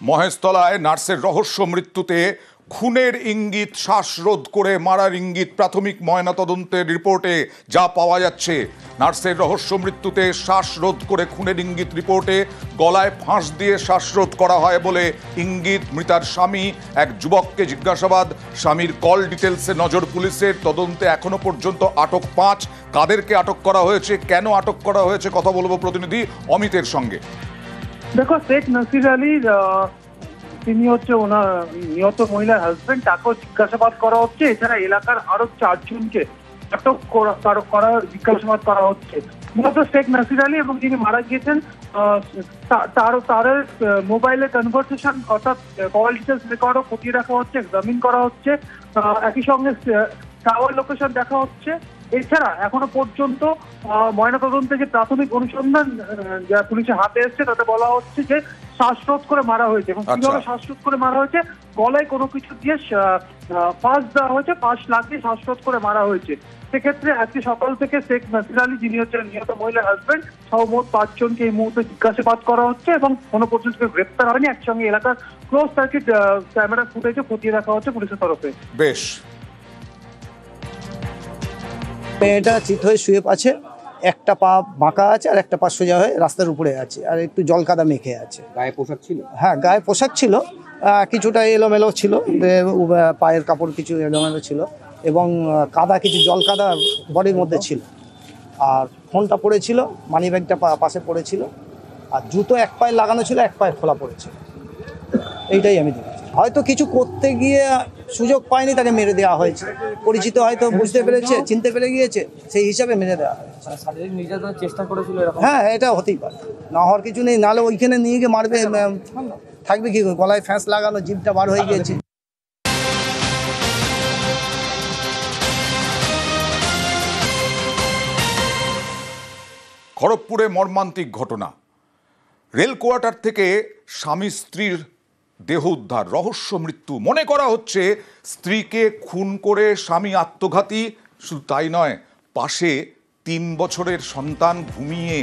মহেশতলায় নার্সের রহস্য মৃত্যুতে খুনের ইঙ্গিত, শ্বাসরোধ করে মারার ইঙ্গিত প্রাথমিক ময়নাতদন্তের রিপোর্টে যা পাওয়া যাচ্ছে। নার্সের রহস্য মৃত্যুতে শ্বাসরোধ করে খুনের ইঙ্গিত রিপোর্টে গলায় ফাঁস দিয়ে শ্বাসরোধ করা হয় বলে ইঙ্গিত। মৃতার স্বামী এক যুবককে জিজ্ঞাসাবাদ, স্বামীর কল ডিটেলসে নজর পুলিশের। তদন্তে এখনো পর্যন্ত আটক 5। কাদেরকে আটক করা হয়েছে, কেন আটক করা হয়েছে, কথা বলবো প্রতিনিধি অমিতের সঙ্গে। দেখো, শেখ নাসির আলীর তিনি হচ্ছে ওনার নিহত মহিলার হাজবেন্ড, তাকেও জিজ্ঞাসাবাদ করা হচ্ছে। এছাড়া এলাকার আরো 4 জনকে আটক করা জিজ্ঞাসাবাদ করা হচ্ছে। মূলত শেখ নাসির আলী এবং যিনি মারা গিয়েছেন তার মোবাইলে কনভারসেশন অর্থাৎ কল ডিটেলস রেকর্ডও খতিয়ে রাখা হচ্ছে, এক্সামিন করা হচ্ছে। একই সঙ্গে টাওয়ার লোকেশন দেখা হচ্ছে। এছাড়া এখনো পর্যন্ত ময়নাতদন্তে যে প্রাথমিক অনুসন্ধান যা পুলিশের হাতে এসছে তাতে বলা হচ্ছে যে শ্বাসরোধ করে মারা হয়েছে। এবং কিভাবে শ্বাসরোধ করে মারা হয়েছে, গলায় কোনো কিছু দিয়ে ফাঁস দেওয়া হয়েছে, ফাঁস লাগিয়ে শ্বাসরোধ করে মারা হয়েছে। সেক্ষেত্রে আজকে সকাল থেকে শেখ নাসির আলী, যিনি হচ্ছেন নিহত মহিলার হাজবেন্ড, সহ মোট 5 জনকে এই মুহূর্তে জিজ্ঞাসাবাদ করা হচ্ছে এবং কোনো পর্যন্ত গ্রেপ্তার হয়নি। একসঙ্গে এলাকার ক্লোজ সার্কিট ক্যামেরা ফুটেজে খতিয়ে রাখা হচ্ছে পুলিশের তরফে। বেশ, মেয়েটা চিত হয়ে শুয়ে আছে, একটা পা বাঁকা আছে আর একটা পা সোজা হয়ে রাস্তার উপরে আছে, আর একটু জল কাদা মেখে আছে। গায়ে পোশাক ছিল? হ্যাঁ, গায়ে পোশাক ছিল, কিছুটা এলোমেলো ছিল, পায়ের কাপড় কিছু এলোমেলো ছিল এবং কাদা, কিছু জল কাদা বডির মধ্যে ছিল। আর ফোনটা পড়েছিল, মানি ব্যাগটা পাশে পড়েছিল, আর জুতো এক পায়ে লাগানো ছিল, এক পায়ে খোলা পড়েছিল। এইটাই আমি দেখেছি। হয়তো কিছু করতে গিয়ে সুযোগ পায়নি, তাকে মেরে দেওয়া হয়েছে। পরিচিত হয়তো বুঝতে পেরেছে, চিনতে পেরে গিয়েছে, সেই হিসাবে মেরে দেওয়া হয়েছে। শারীরিক নির্যাতনের চেষ্টা করেছিল? হ্যাঁ, এটা হতেই পারে, না হওয়ার কিছু নেই। নাহলে ওইখানে নিয়ে গিয়ে মারবে, থাকবে কি, গলায় ফ্যাঁস লাগানো, জিভটা বার হয়ে গিয়েছে। খড়গপুরে মর্মান্তিক ঘটনা। রেল কোয়ার্টার থেকে স্বামী স্ত্রীর দেহ উদ্ধার, রহস্য মৃত্যু। মনে করা হচ্ছে স্ত্রীকে খুন করে স্বামী আত্মঘাতী। শুধু তাই নয়, পাশে 3 বছরের সন্তান ঘুমিয়ে।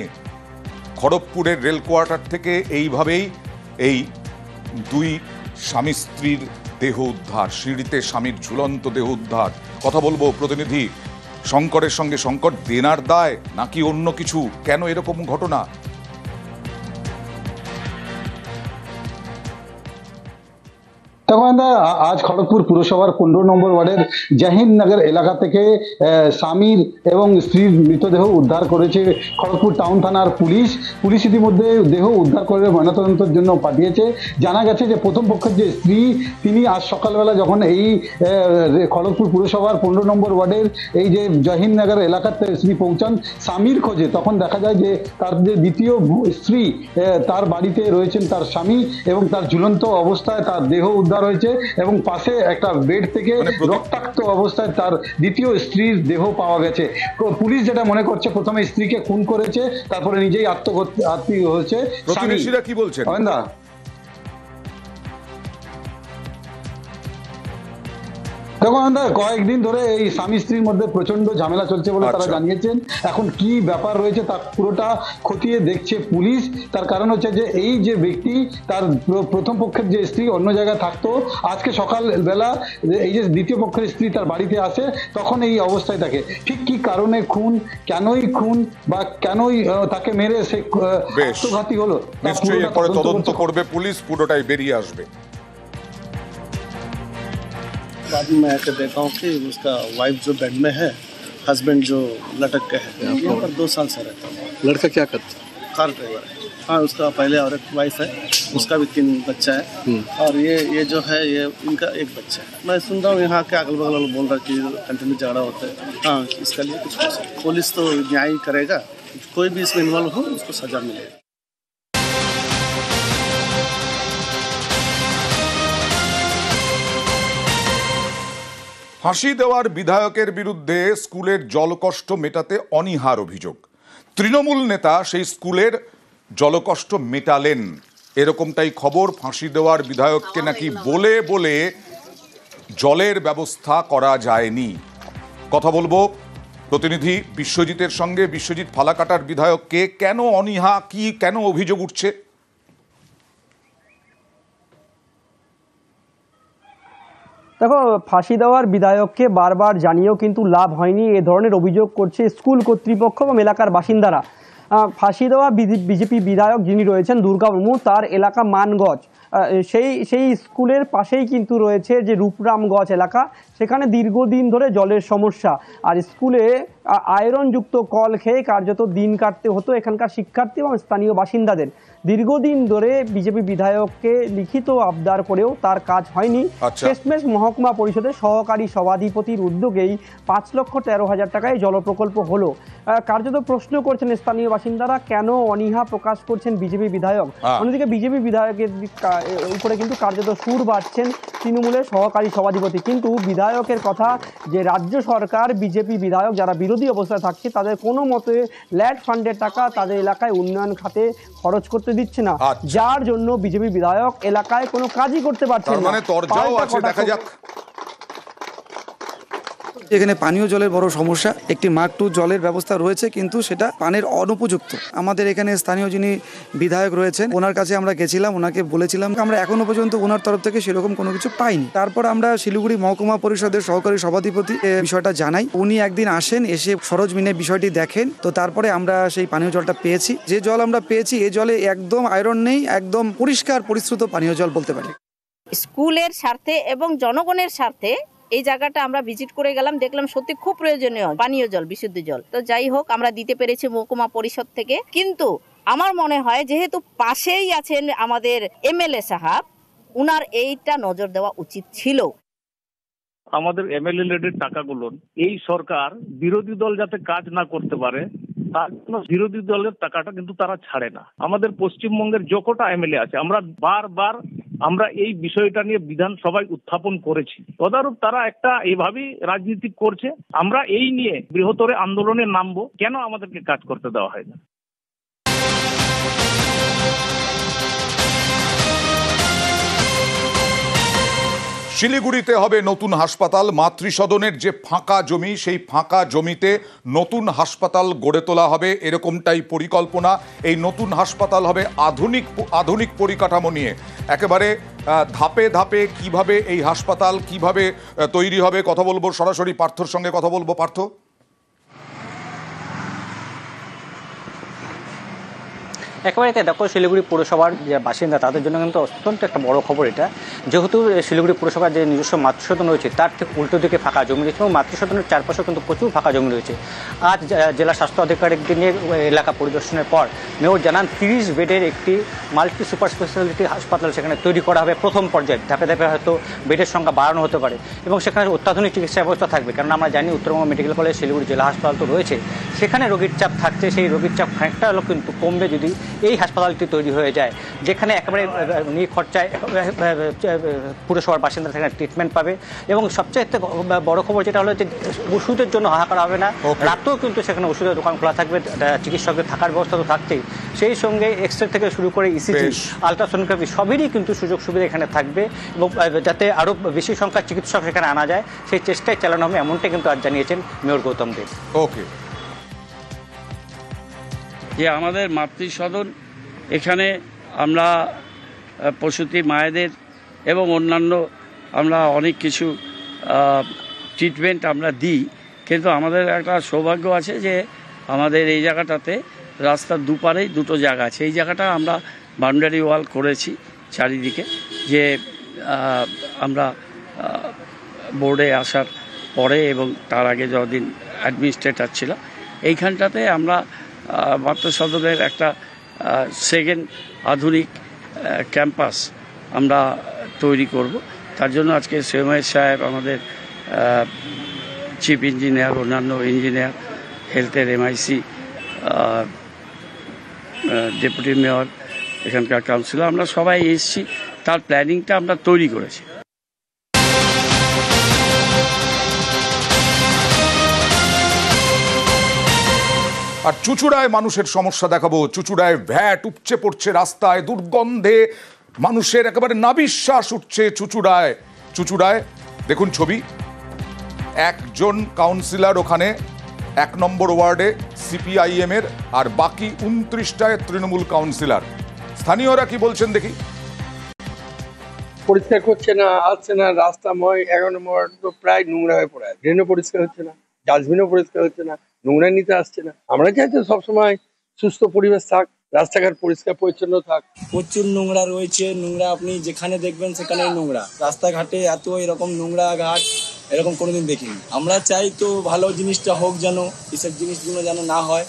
খড়গপুরের রেল কোয়ার্টার থেকে এইভাবেই এই 2 স্বামী স্ত্রীর দেহ উদ্ধার। সিঁড়িতে স্বামীর ঝুলন্ত দেহ উদ্ধার। কথা বলবো প্রতিনিধি শঙ্করের সঙ্গে। শঙ্কর, দেনার দায় নাকি অন্য কিছু, কেন এরকম ঘটনা? আজ খড়গপুর পুরসভার 15 নম্বর ওয়ার্ডের জাহিননগর এলাকা থেকে স্বামীর এবং স্ত্রীর মৃতদেহ উদ্ধার করেছে খড়গপুর টাউন থানার পুলিশ। পুলিশ ইতিমধ্যে দেহ উদ্ধার করে ময়নাতদন্তের জন্য পাঠিয়েছে। জানা গেছে যে প্রথম পক্ষের যে স্ত্রী, তিনি আজ সকালবেলা যখন এই খড়গপুর পুরসভার 15 নম্বর ওয়ার্ডের এই যে জাহিননগর এলাকাতে তিনি পৌঁছান স্বামীর খোঁজে, তখন দেখা যায় যে তার যে দ্বিতীয় স্ত্রী, তার বাড়িতে রয়েছেন তার স্বামী এবং তার ঝুলন্ত অবস্থায় তার দেহ উদ্ধার হয়েছে এবং পাশে একটা বেড থেকে রক্তাক্ত অবস্থায় তার দ্বিতীয় স্ত্রীর দেহ পাওয়া গেছে। পুলিশ যেটা মনে করছে, প্রথমে স্ত্রীকে খুন করেছে, তারপরে নিজেই আত্মঘাতী হয়েছে। প্রতিবেশীরা কি বলছেন? দেখুন, কয়েকদিন ধরে এই স্বামী স্ত্রীর মধ্যে প্রচন্ড ঝামেলা চলছে বলে তারা জানিয়েছেন। এখন কি ব্যাপার রয়েছে তার পুরোটা খতিয়ে দেখছে পুলিশ। তার কারণ হচ্ছে যে এই যে ব্যক্তি, তার প্রথম পক্ষের যে স্ত্রী অন্য জায়গায় থাকতো, আজকে সকালবেলা এই যে দ্বিতীয় পক্ষের স্ত্রী তার বাড়িতে আসে, তখন এই অবস্থায় থাকে। ঠিক কি কারণে খুন, কেনই খুন বা কেনই তাকে মেরে সে আত্মঘাতী হলো, নিশ্চয়ই এরপরে তদন্ত করবে পুলিশ, পুরোটাই বেরিয়ে আসবে। बाद में मैं आकर देखा हूँ कि उसका वाइफ जो बेड में है, हस्बैंड जो लटक के है। यहाँ पर 2 साल से रहता हूँ। लड़का क्या करता है? कार ड्राइवर है। हाँ, उसका पहले और एक वाइफ है, उसका भी 3 बच्चा है। और ये जो है, ये इनका 1 बच्चा है। मैं सुन रहा हूँ यहाँ के अगल बगल बोल रहा कि कंटिन्यू झगड़ा होता है। हाँ, इसका लिए कुछ हो सकता है। पुलिस तो न्याय करेगा, कोई भी इसमें इन्वॉल्व हो उसको सजा मिलेगी। ফাঁসি দেওয়ার বিধায়কের বিরুদ্ধে স্কুলের জলকষ্ট মেটাতে অনীহার অভিযোগ। তৃণমূল নেতা সেই স্কুলের জলকষ্ট মেটালেন, এরকমটাই খবর। ফাঁসি দেওয়ার বিধায়ককে নাকি বলে বলে জলের ব্যবস্থা করা যায়নি। কথা বলবো প্রতিনিধি বিশ্বজিতের সঙ্গে। বিশ্বজিৎ, ফালাকাটার বিধায়ককে কেন অনীহা, কি কেন অভিযোগ উঠছে? দেখো, ফাঁসি দেওয়ার বিধায়ককে বারবার জানিয়েও কিন্তু লাভ হয়নি, এ ধরনের অভিযোগ করছে স্কুল কর্তৃপক্ষ এবং এলাকার বাসিন্দারা। ফাঁসি দেওয়া বিজেপি বিধায়ক যিনি রয়েছেন দুর্গা মুর্মু, তার এলাকা মানগঞ্জ, সেই স্কুলের পাশেই কিন্তু রয়েছে যে রূপরামগঞ্জ এলাকা, সেখানে দীর্ঘদিন ধরে জলের সমস্যা। আর স্কুলে আয়রনযুক্ত কল খেয়ে কার্যত দিন কাটতে হতো এখানকার শিক্ষার্থী এবং স্থানীয় বাসিন্দাদের। দীর্ঘদিন ধরে বিজেপি বিধায়ককে লিখিত আবদার করেও তার কাজ হয়নি। শেষমেশ মহকুমা পরিষদের সহকারী সভাধিপতির উদ্যোগেই 5,13,000 টাকায় জল প্রকল্প হলো। কার্যত প্রশ্ন করছেন স্থানীয় বাসিন্দারা, কেন অনীহা প্রকাশ করছেন বিজেপি বিধায়ক। অন্যদিকে বিজেপি বিধায়কের উপরে কিন্তু কার্যত সুর বাড়ছেন তৃণমূলের সহকারী সভাধিপতি। কিন্তু বিধায়কের কথা যে রাজ্য সরকার বিজেপি বিধায়ক যারা বিরোধী অবস্থায় থাকছে তাদের কোনো মতে ল্যাড ফান্ডের টাকা তাদের এলাকায় উন্নয়ন খাতে খরচ করতে দিচ্ছে না, যার জন্য বিজেপি বিধায়ক এলাকায় কোনো কাজই করতে পারছেন না। দেখা যাক। এখানে পানীয় জলের বড় সমস্যা, একটি মার্ক 2 জলের ব্যবস্থা রয়েছে কিন্তু সেটা পানের অনুপযুক্ত। আমাদের এখানে স্থানীয় যিনি বিধায়ক রয়েছেন ওনার কাছে আমরা গেছিলাম, ওনাকে বলেছিলাম, আমরা এখনো পর্যন্ত ওনার তরফ থেকে সেরকম কোনো কিছু পাইনি। তারপর আমরা শিলিগুড়ি মহকুমা পরিষদের সহকারী সভাধিপতি বিষয়টা জানাই, উনি একদিন আসেন, এসে সরজমিনে বিষয়টি দেখেন, তো তারপরে আমরা সেই পানীয় জলটা পেয়েছি। যে জল আমরা পেয়েছি এই জলে একদম আয়রন নেই, একদম পরিষ্কার পরিশ্রুত পানীয় জল বলতে পারি। স্কুলের স্বার্থে এবং জনগণের স্বার্থে এই জায়গাটা আমরা ভিজিট করে গেলাম, দেখলাম সত্যি খুব প্রয়োজনীয় পানীয় জল, বিশুদ্ধ জল। তো যাই হোক, আমরা দিতে পেরেছি মহকুমা পরিষদ থেকে। কিন্তু আমার মনে হয় যেহেতু পাশেই আছেন আমাদের এমএলএ সাহেব, উনার এইটা নজর দেওয়া উচিত ছিল। আমাদের এমএলএ লেডের টাকাগুলো এই সরকার বিরোধী দল যাতে কাজ না করতে পারে তার জন্য বিরোধী দলের টাকাটা কিন্তু তারা ছাড়ে না। আমাদের পশ্চিমবঙ্গের যতটা এমএলএ আছে আমরা এই বিষয়টা নিয়ে বিধানসভায় উত্থাপন করেছি, তদারূপ তারা একটা এভাবেই রাজনীতি করছে। আমরা এই নিয়ে বৃহত্তর আন্দোলনে নামবো, কেন আমাদেরকে কাজ করতে দেওয়া হয় না। শিলিগুড়িতে হবে নতুন হাসপাতাল। মাতৃসদনের যে ফাঁকা জমি, সেই ফাঁকা জমিতে নতুন হাসপাতাল গড়ে তোলা হবে, এরকমটাই পরিকল্পনা। এই নতুন হাসপাতাল হবে আধুনিক পরিকাঠামো নিয়ে, একেবারে ধাপে ধাপে কিভাবে এই হাসপাতাল কিভাবে তৈরি হবে কথা বলবো, সরাসরি পার্থর সঙ্গে কথা বলবো। পার্থ, একেবারে দেখো, শিলিগুড়ি পুরসভার যে বাসিন্দা তাদের জন্য কিন্তু অত্যন্ত একটা বড় খবর এটা, যেহেতু শিলিগুড়ি পুরসভার যে নিজস্ব মাতৃসদন রয়েছে তার ঠিক উল্টো দিকে ফাঁকা জমি রয়েছে এবং মাতৃসদনের চারপাশেও কিন্তু প্রচুর ফাঁকা জমি রয়েছে। আজ জেলা স্বাস্থ্য আধিকারিকদের এলাকা পরিদর্শনের পর মেয়র জানান 30 বেডের একটি মাল্টি সুপার স্পেশালিটি হাসপাতাল সেখানে তৈরি করা হবে প্রথম পর্যায়ে। ধাপে ধাপে হয়তো বেডের সংখ্যা বাড়ানো হতে পারে এবং সেখানে অত্যাধুনিক চিকিৎসা ব্যবস্থা থাকবে, কারণ আমরা জানি উত্তরবঙ্গ মেডিকেল কলেজ শিলিগুড়ি জেলা হাসপাতাল তো রয়েছে, সেখানে রোগীর চাপ থাকছে, সেই রোগীর চাপ খানিকটা হলেও কিন্তু কমবে যদি এই হাসপাতালটি তৈরি হয়ে যায়, যেখানে একেবারে নিখরচায় পুরসভার বাসিন্দা সেখানে ট্রিটমেন্ট পাবে। এবং সবচেয়ে বড় খবর যেটা হলো যে ওষুধের জন্য হাহাকার হবে না, রাতেও কিন্তু সেখানে ওষুধের দোকান খোলা থাকবে, চিকিৎসকদের থাকার ব্যবস্থা তো থাকতেই, সেই সঙ্গে এক্সরে থেকে শুরু করে ইসিজি, আলট্রাসোনোগ্রাফি সবেরই কিন্তু সুযোগ সুবিধা এখানে থাকবে এবং যাতে আরও বেশি সংখ্যার চিকিৎসক সেখানে আনা যায় সেই চেষ্টায় চালানো হবে, এমনটাই কিন্তু আজ জানিয়েছেন মেয়র গৌতম দেব। ওকে, যে আমাদের মাতৃসদন এখানে আমরা প্রসূতি মায়েদের এবং অন্যান্য আমরা অনেক কিছু ট্রিটমেন্ট আমরা দিই, কিন্তু আমাদের একটা সৌভাগ্য আছে যে আমাদের এই জায়গাটাতে রাস্তার দুপারেই দুটো জায়গা আছে। এই জায়গাটা আমরা বাউন্ডারি ওয়াল করেছি চারিদিকে, যে আমরা বোর্ডে আসার পরে এবং তার আগে যতদিন অ্যাডমিনিস্ট্রেটর ছিল এইখানটাতে আমরা মাতৃসদনের একটা সেকেন্ড আধুনিক ক্যাম্পাস আমরা তৈরি করব। তার জন্য আজকে সেময় সাহেব, আমাদের চিফ ইঞ্জিনিয়ার, অন্যান্য ইঞ্জিনিয়ার, হেলথের এমআইসি, ডেপুটি মেয়র, এখানকার কাউন্সিলর, আমরা সবাই এসেছি, তার প্ল্যানিংটা আমরা তৈরি করেছি। আর চুচুড়ায় মানুষের সমস্যা দেখাবো। চুচুড়ায় ভ্যাট উপচে পড়ছে রাস্তায়, দুর্গন্ধে মানুষের একেবারে নাবিশ্বাস উঠছে। চুচুড়ায় দেখুন ছবি, একজন কাউন্সিলর ওখানে 1 নম্বর ওয়ার্ডে সিপিআইএম এর, আর বাকি 29টায় তৃণমূল কাউন্সিলর। স্থানীয়রা কি বলছেন দেখি। পরিষ্কার করছে না, আসছে না, রাস্তাময় 11 নম্বর তো প্রায় নোংরা হয়ে পড়ে আছে। ড্রেনও পরিষ্কার হচ্ছে না, ডাস্টবিনও পরিষ্কার হচ্ছে না, নোংরা নিতে আসছে না। আমরা চাই তো সবসময় সুস্থ পরিবেশ থাক, রাস্তাঘাট পরিষ্কার পরিচ্ছন্ন থাক। প্রচুর নোংরা রয়েছে, নোংরা আপনি যেখানে দেখবেন সেখানেই নোংরা। রাস্তাঘাটে এত এরকম নোংরা ঘাট এরকম কোনোদিন দেখিনি। আমরা চাই তো ভালো জিনিসটা হোক, যেন এসব জিনিসগুলো যেন না হয়।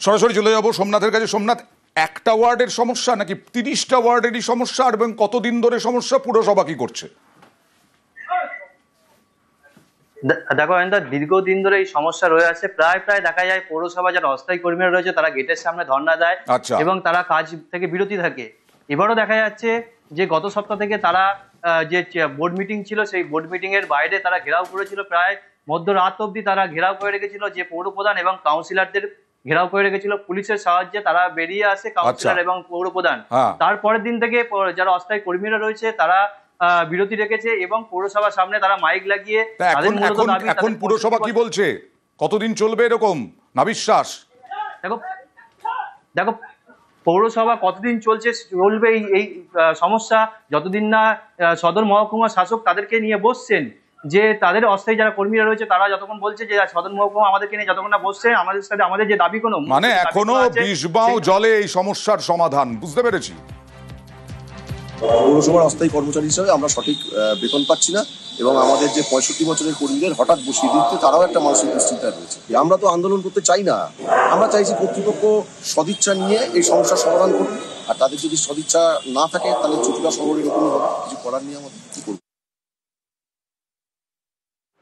সরাসরি চলে যাবো সোমনাথের কাছে। সোমনাথ, একটা ওয়ার্ডের সমস্যা নাকি 30টা ওয়ার্ডেরই সমস্যা, এবং কতদিন ধরে সমস্যা, পুরসভা কি করছে? দেখো দীর্ঘদিন ধরে এই সমস্যা রয়ে আছে। প্রায় দেখা যায় পৌরসভা যারা অস্থায়ী কর্মীরা রয়েছে তারা গেটের সামনে ধর্ণা দেয় এবং তারা কাজ থেকে বিরতি থাকে। এবারও দেখা যাচ্ছে যে গত সপ্তাহ থেকে তারা যে বোর্ড মিটিং ছিল সেই বোর্ড মিটিং এর বাইরে তারা ঘেরাও করেছিল। প্রায় মধ্যরাত অবধি তারা ঘেরাও করে রেখেছিল, যে পৌর প্রধান এবং কাউন্সিলরদের ঘেরাও করে রেখেছিল। পুলিশের সাহায্যে তারা বেরিয়ে আসে, কাউন্সিলর এবং পৌর প্রধান। তারপরের দিন থেকে যারা অস্থায়ী কর্মীরা রয়েছে তারা বিরতি রেখেছে এবং পৌরসভার সামনে তারা মাইক লাগিয়ে এখন পুরসভা কি বলছে, কতদিন চলবে এরকম না বিশ্বাস? দেখো পৌরসভা কতদিন চলবে এই সমস্যা, যতদিন না সদর মহকুমা শাসক তাদেরকে নিয়ে বসছেন, যে তাদের অস্থায়ী যারা কর্মীরা রয়েছে তারা যতক্ষণ বলছে যে সদর মহকুমা আমাদেরকে নিয়ে যতক্ষণ না বসছে আমাদের সাথে আমাদের যে দাবি কোনো মানে এখনো বিষবাও জলে এই সমস্যার সমাধান, বুঝতে পেরেছি। পৌরসভার অস্থায়ী কর্মচারী হিসাবে আমরা সঠিক বেতন পাচ্ছি না এবং আমাদের যে 65 বছরের কর্মীদের হঠাৎ বসিয়ে দিতে তারাও একটা মানসিক দুশ্চিন্তায় রয়েছে। আমরা তো আন্দোলন করতে চাই না, আমরা চাইছি কর্তৃপক্ষ সদিচ্ছা নিয়ে এই সমস্যার সমাধান করুন। আর তাদের যদি সদিচ্ছা না থাকে তাহলে চুটিলা শহরে এরকমই হবে, কিছু করার নিয়ে আমাদের কি করবো।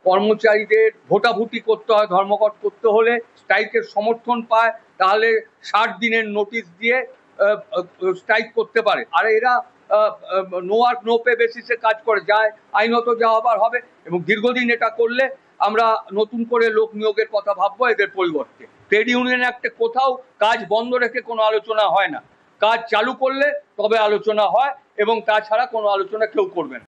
কর্মচারীদের ভোটাভুটি করতে হয়, ধর্মঘট করতে হলে স্ট্রাইকের সমর্থন পায়, তাহলে 60 দিনের নোটিশ দিয়ে স্ট্রাইক করতে পারে। আর এরা নো ওয়ার্ক নো পে বেসিসে কাজ করে যায়, আইনত যা হবার হবে। এবং দীর্ঘদিন এটা করলে আমরা নতুন করে লোক নিয়োগের কথা ভাববো এদের পরিবর্তে। ট্রেড ইউনিয়ন অ্যাক্টে কোথাও কাজ বন্ধ রেখে কোনো আলোচনা হয় না, কাজ চালু করলে তবে আলোচনা হয় এবং তাছাড়া কোনো আলোচনা কেউ করবে না।